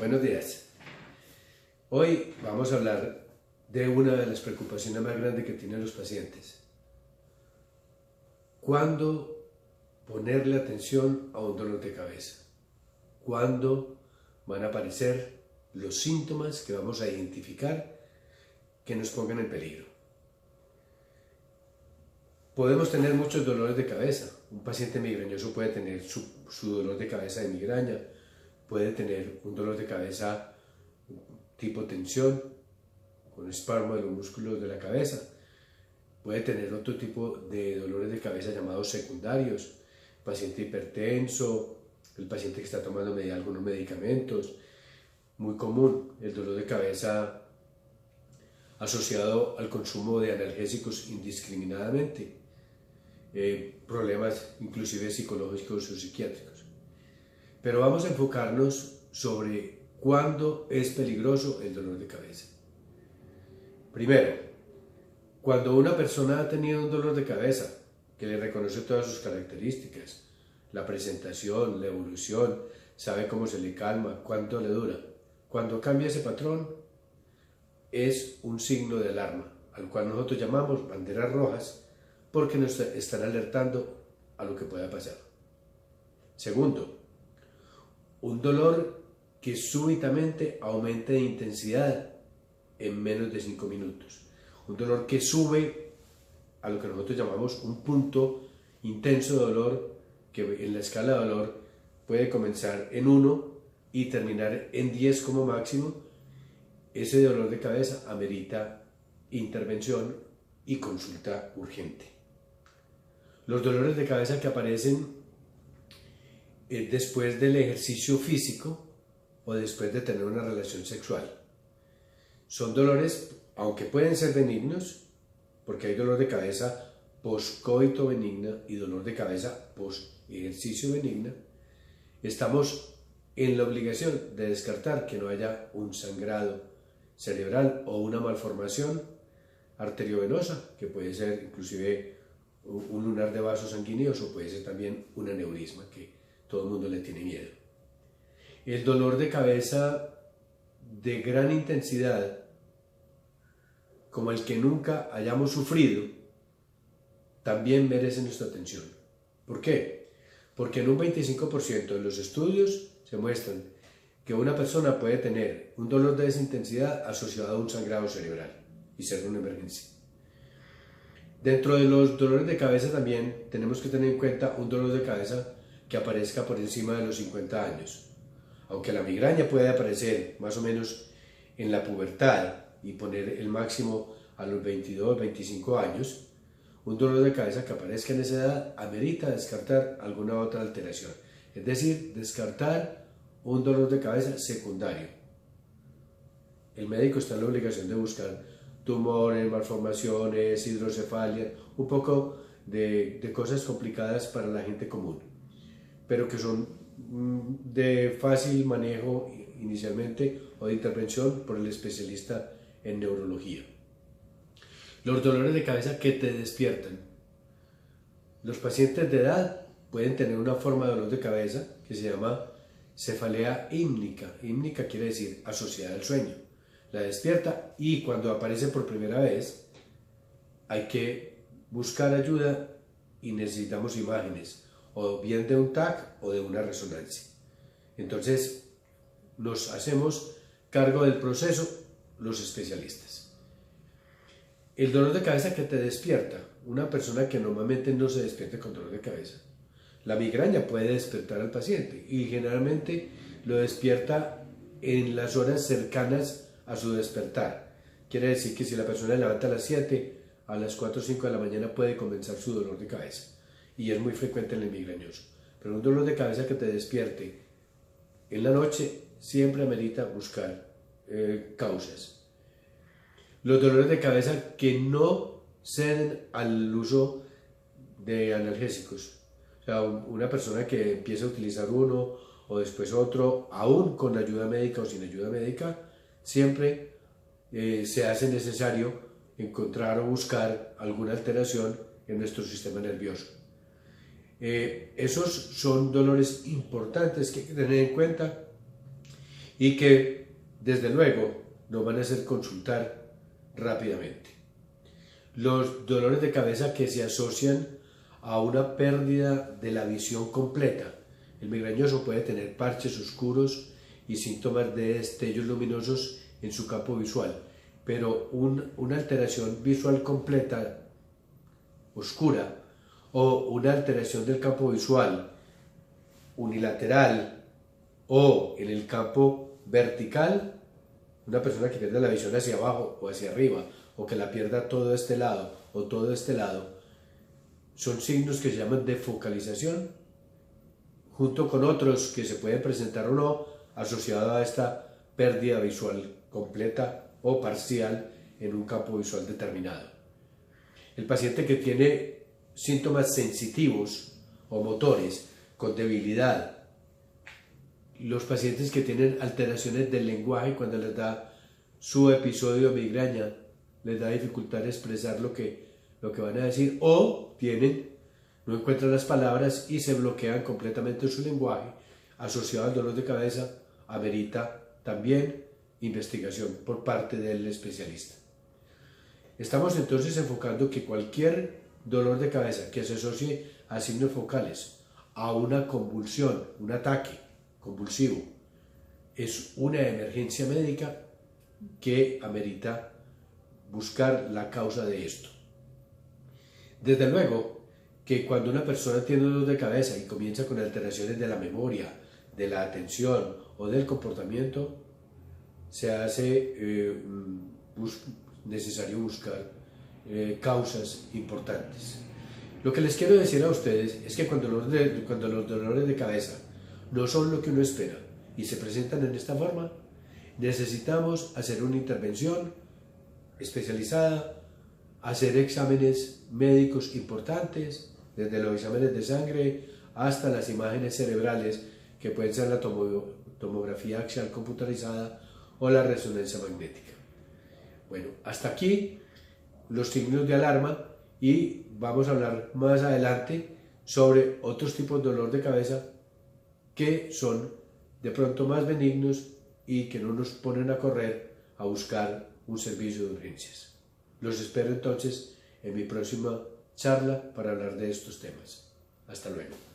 Buenos días. Hoy vamos a hablar de una de las preocupaciones más grandes que tienen los pacientes. ¿Cuándo ponerle atención a un dolor de cabeza? ¿Cuándo van a aparecer los síntomas que vamos a identificar que nos pongan en peligro? Podemos tener muchos dolores de cabeza. Un paciente migrañoso puede tener su dolor de cabeza de migraña, puede tener un dolor de cabeza tipo tensión, con espasmo de los músculos de la cabeza, puede tener otro tipo de dolores de cabeza llamados secundarios, paciente hipertenso, el paciente que está tomando algunos medicamentos. Muy común el dolor de cabeza asociado al consumo de analgésicos indiscriminadamente, problemas inclusive psicológicos o psiquiátricos. Pero vamos a enfocarnos sobre cuándo es peligroso el dolor de cabeza. Primero, cuando una persona ha tenido un dolor de cabeza que le reconoce todas sus características, la presentación, la evolución, sabe cómo se le calma, cuánto le dura. Cuando cambia ese patrón, es un signo de alarma, al cual nosotros llamamos banderas rojas, porque nos están alertando a lo que pueda pasar. Segundo, un dolor que súbitamente aumente de intensidad en menos de 5 minutos. Un dolor que sube a lo que nosotros llamamos un punto intenso de dolor, que en la escala de dolor puede comenzar en 1 y terminar en 10 como máximo. Ese dolor de cabeza amerita intervención y consulta urgente. Los dolores de cabeza que aparecen después del ejercicio físico o después de tener una relación sexual son dolores, aunque pueden ser benignos, porque hay dolor de cabeza post-coito benigna y dolor de cabeza post-ejercicio benigna. Estamos en la obligación de descartar que no haya un sangrado cerebral o una malformación arteriovenosa, que puede ser inclusive un lunar de vasos sanguíneos o puede ser también un aneurisma, que todo el mundo le tiene miedo. El dolor de cabeza de gran intensidad, como el que nunca hayamos sufrido, también merece nuestra atención. ¿Por qué? Porque en un 25% de los estudios se muestran que una persona puede tener un dolor de esa intensidad asociado a un sangrado cerebral y ser una emergencia. Dentro de los dolores de cabeza también tenemos que tener en cuenta un dolor de cabeza que aparezca por encima de los 50 años. Aunque la migraña puede aparecer más o menos en la pubertad y poner el máximo a los 22, 25 años, un dolor de cabeza que aparezca en esa edad amerita descartar alguna otra alteración. Es decir, descartar un dolor de cabeza secundario. El médico está en la obligación de buscar tumores, malformaciones, hidrocefalia, un poco de cosas complicadas para la gente común, pero que son de fácil manejo inicialmente o de intervención por el especialista en neurología. Los dolores de cabeza que te despiertan. Los pacientes de edad pueden tener una forma de dolor de cabeza que se llama cefalea hímnica. Hímnica quiere decir asociada al sueño. La despierta y cuando aparece por primera vez hay que buscar ayuda y necesitamos imágenes, o bien de un TAC o de una resonancia. Entonces nos hacemos cargo del proceso los especialistas. El dolor de cabeza que te despierta, una persona que normalmente no se despierta con dolor de cabeza. La migraña puede despertar al paciente y generalmente lo despierta en las horas cercanas a su despertar. Quiere decir que si la persona levanta a las 7, a las 4 o 5 de la mañana puede comenzar su dolor de cabeza, y es muy frecuente en el migrañoso. Pero un dolor de cabeza que te despierte en la noche siempre amerita buscar causas. Los dolores de cabeza que no ceden al uso de analgésicos, o sea, una persona que empieza a utilizar uno o después otro, aún con ayuda médica o sin ayuda médica, siempre se hace necesario encontrar o buscar alguna alteración en nuestro sistema nervioso. Esos son dolores importantes que hay que tener en cuenta y que desde luego nos van a hacer consultar rápidamente. Los dolores de cabeza que se asocian a una pérdida de la visión completa. El migrañoso puede tener parches oscuros y síntomas de destellos luminosos en su campo visual, pero una alteración visual completa oscura o una alteración del campo visual unilateral o en el campo vertical, una persona que pierda la visión hacia abajo o hacia arriba, o que la pierda todo este lado o todo este lado, son signos que se llaman de focalización, junto con otros que se pueden presentar o no asociados a esta pérdida visual completa o parcial en un campo visual determinado. El paciente que tiene síntomas sensitivos o motores con debilidad, los pacientes que tienen alteraciones del lenguaje cuando les da su episodio de migraña, les da dificultad de expresar lo que van a decir, o no encuentran las palabras y se bloquean completamente su lenguaje, asociado al dolor de cabeza, amerita también investigación por parte del especialista. Estamos entonces enfocando que cualquier dolor de cabeza que se asocie a signos focales, a una convulsión, un ataque convulsivo, es una emergencia médica que amerita buscar la causa de esto. Desde luego que cuando una persona tiene dolor de cabeza y comienza con alteraciones de la memoria, de la atención o del comportamiento, se hace necesario buscar causas importantes. Lo que les quiero decir a ustedes es que cuando los dolores de cabeza no son lo que uno espera y se presentan en esta forma, necesitamos hacer una intervención especializada, hacer exámenes médicos importantes, desde los exámenes de sangre hasta las imágenes cerebrales, que pueden ser la tomografía axial computarizada o la resonancia magnética. Bueno, hasta aquí los signos de alarma, y vamos a hablar más adelante sobre otros tipos de dolor de cabeza que son de pronto más benignos y que no nos ponen a correr a buscar un servicio de urgencias. Los espero entonces en mi próxima charla para hablar de estos temas. Hasta luego.